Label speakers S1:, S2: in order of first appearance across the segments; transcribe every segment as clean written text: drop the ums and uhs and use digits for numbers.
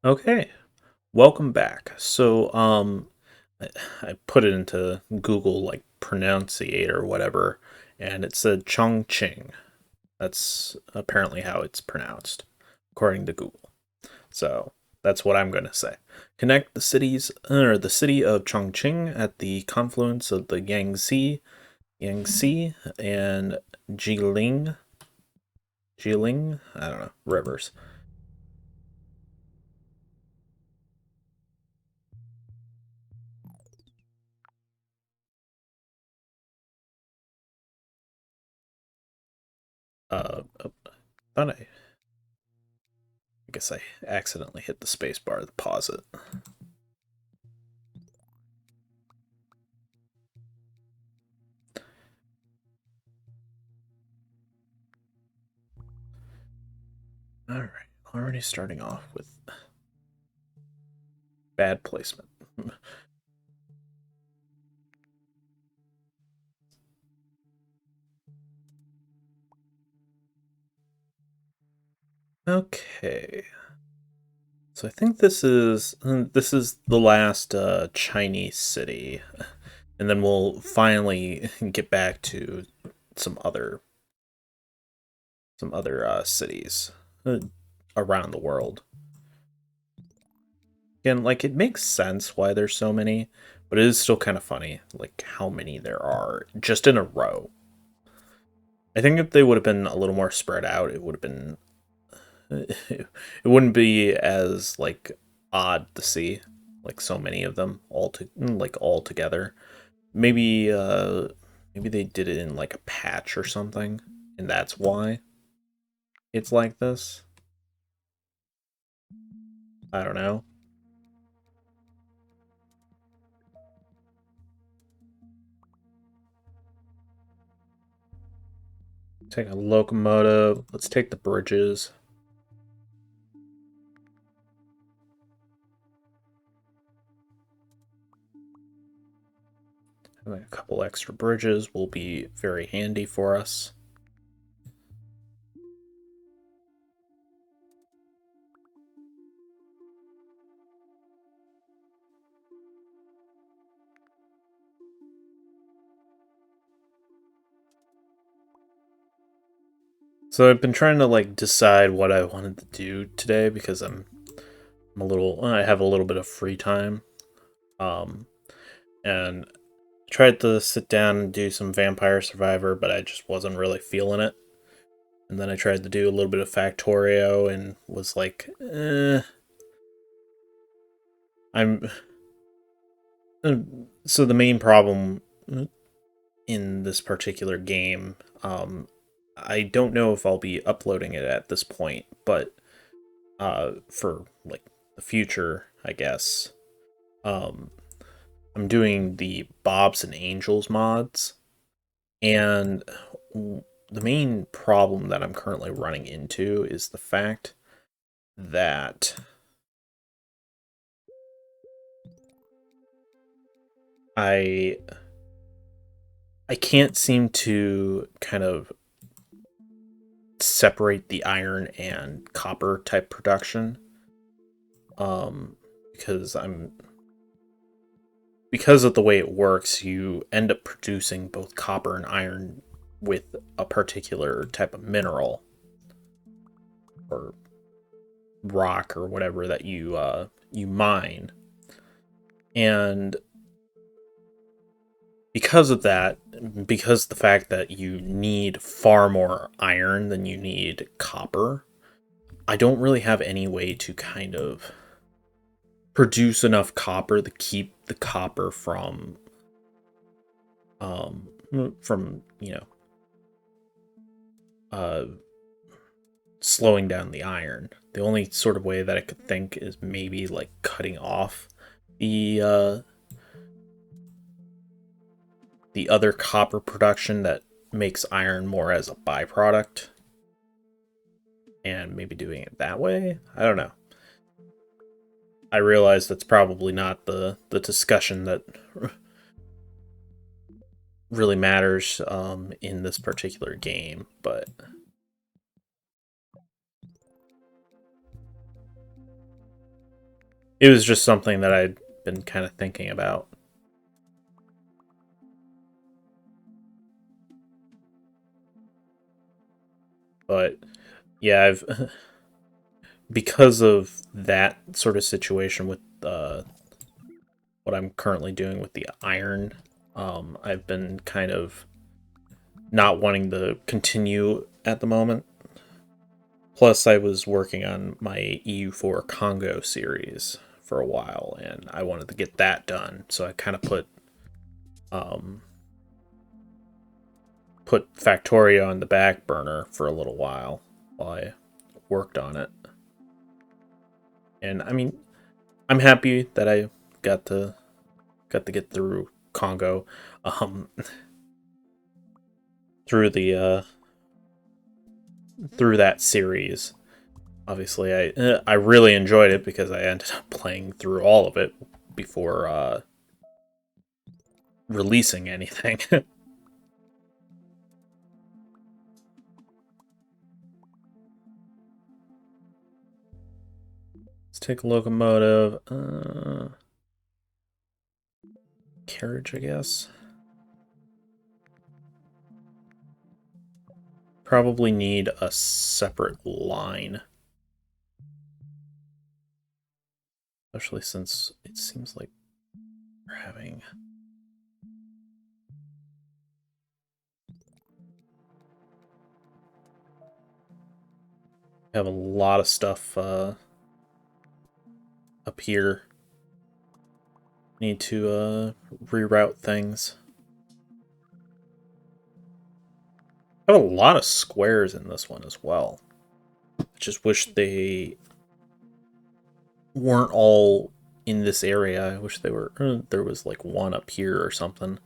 S1: Okay, welcome back. I, I put it into Google like pronunciate or whatever, and it said Chongqing. That's apparently how it's pronounced, according to Google. So that's what I'm going to say. Connect the city of Chongqing at the confluence of the Yangtze and Jiling, Jiling, I don't know, rivers. I thought I guess I accidentally hit the space bar to pause it. Alright, already starting off with bad placement. Okay. So I think this is the last Chinese city, and then we'll finally get back to some other some other cities uh, around the world. Again, like it makes sense why there's so many, but it is still kind of funny, like how many there are just in a row. I think if they would have been a little more spread out, it would have been it wouldn't be as like odd to see like so many of them all together. Maybe they did it in like a patch or something, and that's why it's like this. I don't know. Take a locomotive. Let's take the bridges. Having a couple extra bridges will be very handy for us. So I've been trying to like decide what I wanted to do today because I have a little bit of free time. Um and tried to sit down and do some Vampire Survivor, but I just wasn't really feeling it. And then I tried to do a little bit of Factorio and was like, I'm. uh, So the main problem in this particular game, I don't know if I'll be uploading it at this point, but for like the future, I guess, um, I'm doing the Bobs and Angels mods, and the main problem that I'm currently running into is the fact that I I can't seem to kind of separate the iron and copper type production. Um because I'm because of the way it works, you end up producing both copper and iron with a particular type of mineral or rock or whatever that you mine. And because of that, because the fact that you need far more iron than you need copper, I don't really have any way to kind of produce enough copper to keep the copper um from, uh slowing down the iron. The only sort of way that I could think is maybe like cutting off the the other copper production that makes iron more as a byproduct and maybe doing it that way. I don't know. I realize that's probably not the discussion that really matters in this particular game, but It was just something that I'd been kind of thinking about. But yeah, I've because of that sort of situation with what I'm currently doing with the iron, I've been kind of not wanting to continue at the moment. Plus, I was working on my EU4 Congo series for a while, and I wanted to get that done. So I kind of um, put Factorio on the back burner for a little while I worked on it. And I mean, I'm happy that I got to get through Congo, um, through the through that series. Obviously, I really enjoyed it because I ended up playing through all of it before releasing anything. Let's take a locomotive. Carriage, I guess. Probably need a separate line. Especially since it seems like we're having... have a lot of stuff up here. Need to reroute things. I have a lot of squares in this one as well. I just wish they weren't all in this area. I wish they were. There was like one up here or something.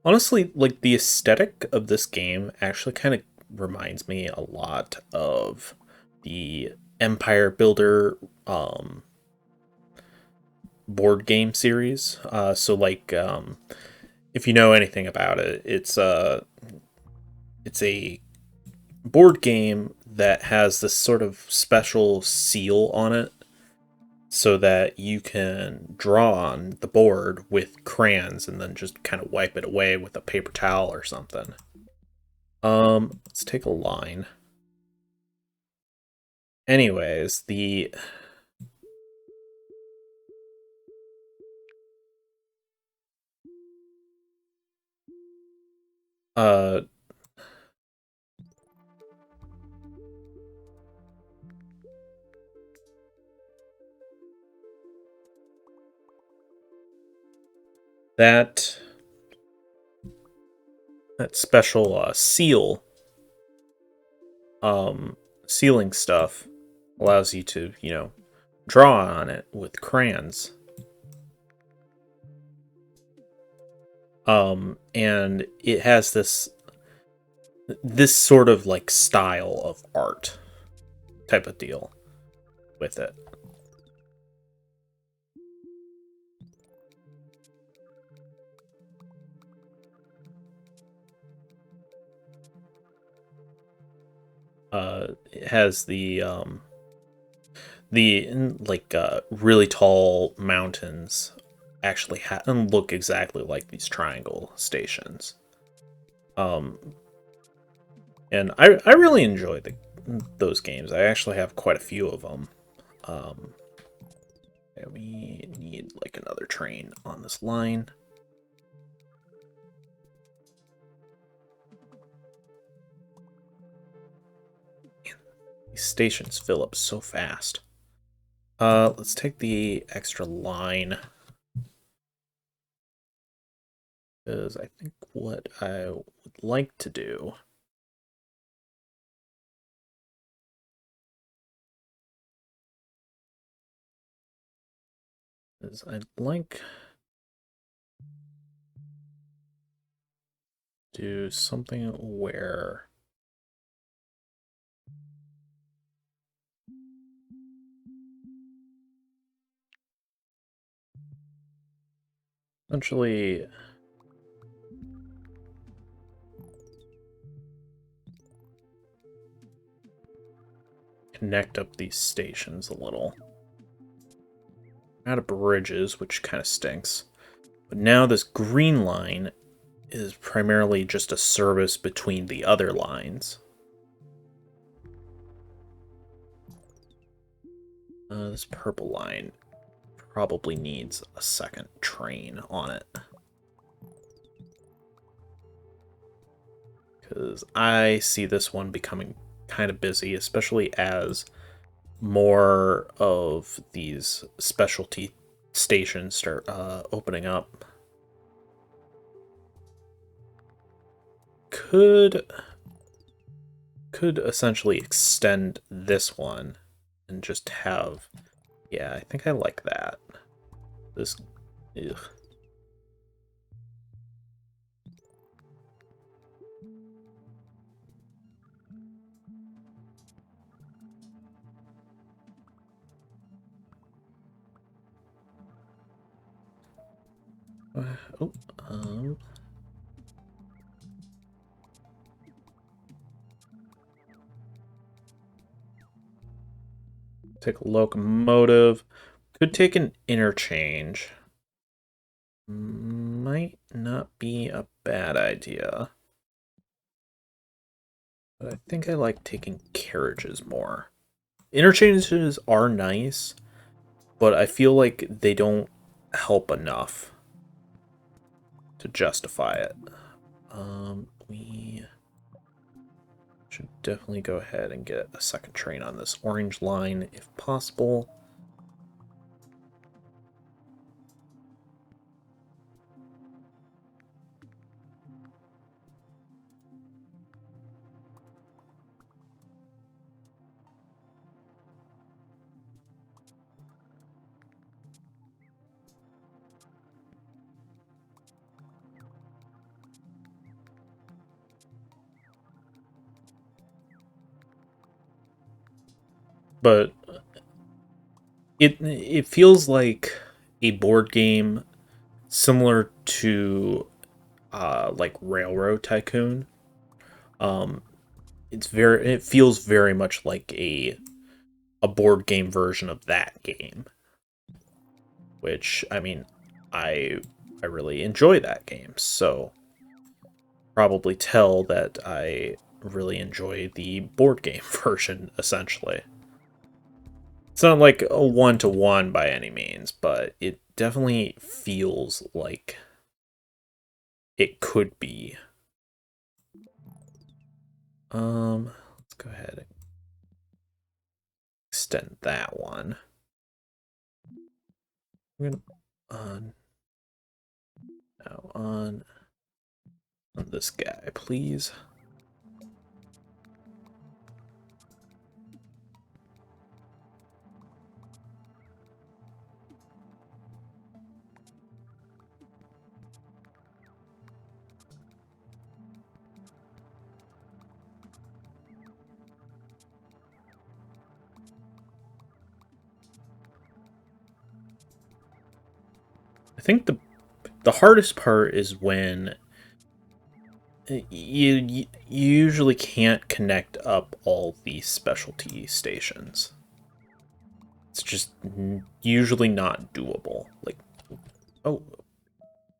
S1: Honestly, like the aesthetic of this game actually kind of reminds me a lot of the Empire Builder board game series. If you know anything about it, it's a board game that has this sort of special seal on it so that you can draw on the board with crayons and then just kind of wipe it away with a paper towel or something. Let's take a line. Anyways, the uh that that special seal um sealing stuff allows you to, draw on it with crayons. And it has this sort of like style of art type of deal with it. It has the like really tall mountains actually look exactly like these triangle stations. Um, and I really enjoy those games. I actually have quite a few of them. Um, we need like another train on this line. These stations fill up so fast. Let's take the extra line. Because I think what I would like to do is I'd like to do something where essentially connect up these stations a little. Out of bridges, which kind of stinks. But now this green line is primarily just a service between the other lines. This purple line probably needs a second train on it. Because I see this one becoming kind of busy, especially as more of these specialty stations start opening up. Could essentially extend this one and just have, yeah, I think I like that. This, ugh. Oh, take a locomotive. Could take an interchange. Might not be a bad idea. But I think I like taking carriages more. Interchanges are nice, but I feel like they don't help enough to justify it. We should definitely go ahead and get a second train on this orange line if possible. But it feels like a board game similar to like Railroad Tycoon. It feels very much like a board game version of that game, which I mean, I really enjoy that game, so probably tell that I really enjoy the board game version essentially. It's not like a one-to-one by any means, but it definitely feels like it could be. Let's go ahead and extend that one. We're gonna now on this guy, please. I think the hardest part is when you usually can't connect up all these specialty stations. It's just usually not doable. Like, oh,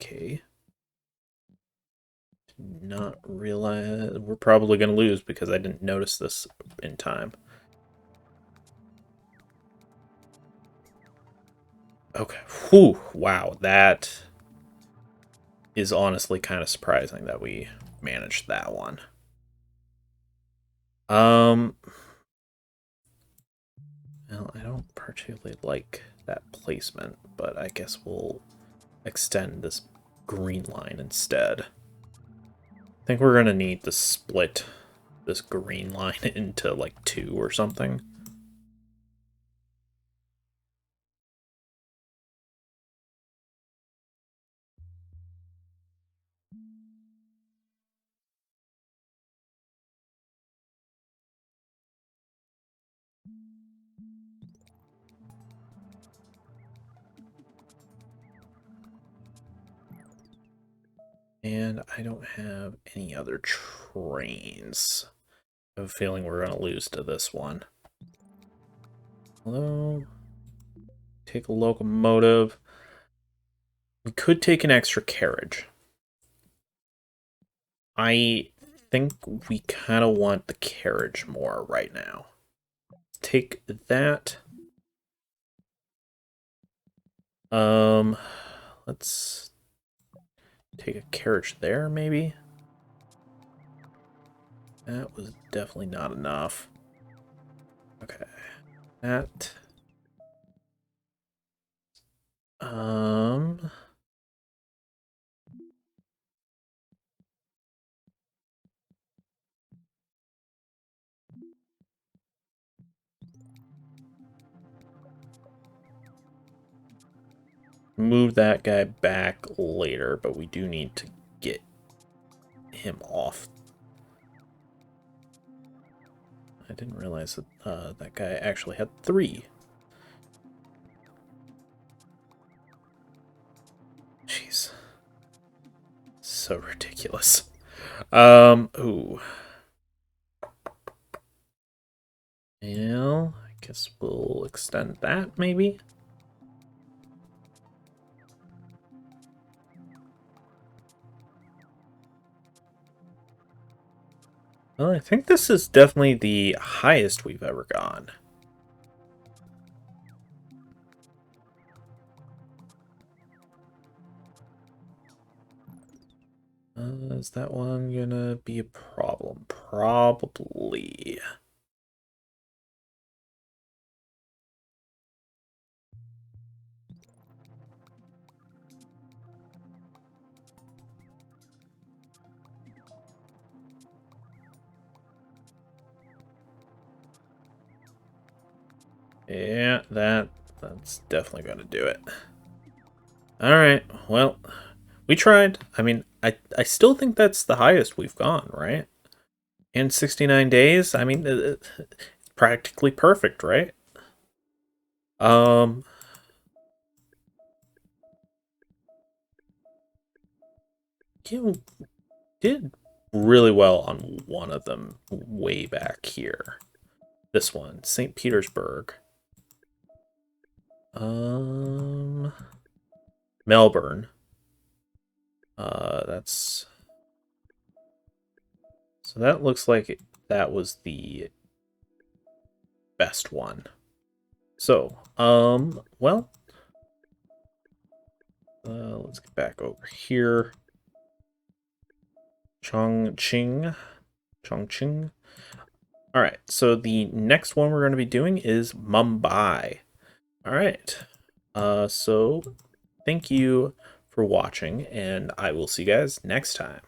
S1: okay. Did not realize we're probably gonna lose because I didn't notice this in time. Okay. Whew. Wow. That is honestly kind of surprising that we managed that one. Well, I don't particularly like that placement, but I guess we'll extend this green line instead. I think we're gonna need to split this green line into like 2 or something. And I don't have any other trains. I have a feeling we're going to lose to this one. Hello. Take a locomotive. We could take an extra carriage. I think we kind of want the carriage more right now. Take that. Let's take a carriage there, maybe. That was definitely not enough. Okay. That. Move that guy back later, but we do need to get him off. I didn't realize that that guy actually had 3. Jeez. So ridiculous. Ooh. Well, I guess we'll extend that, maybe? Well, I think this is definitely the highest we've ever gone. Is that one gonna be a problem? Probably. Yeah, that's definitely gonna do it. Alright, well, we tried. I mean, I still think that's the highest we've gone, right? In 69 days? I mean, it's practically perfect, right? Um, you did really well on one of them way back here. This one, St. Petersburg. Melbourne. That's... So that looks like that was the best one. So, well, let's get back over here. Chongqing. Chongqing. All right, so the next one we're going to be doing is Mumbai. All right. So thank you for watching, and I will see you guys next time.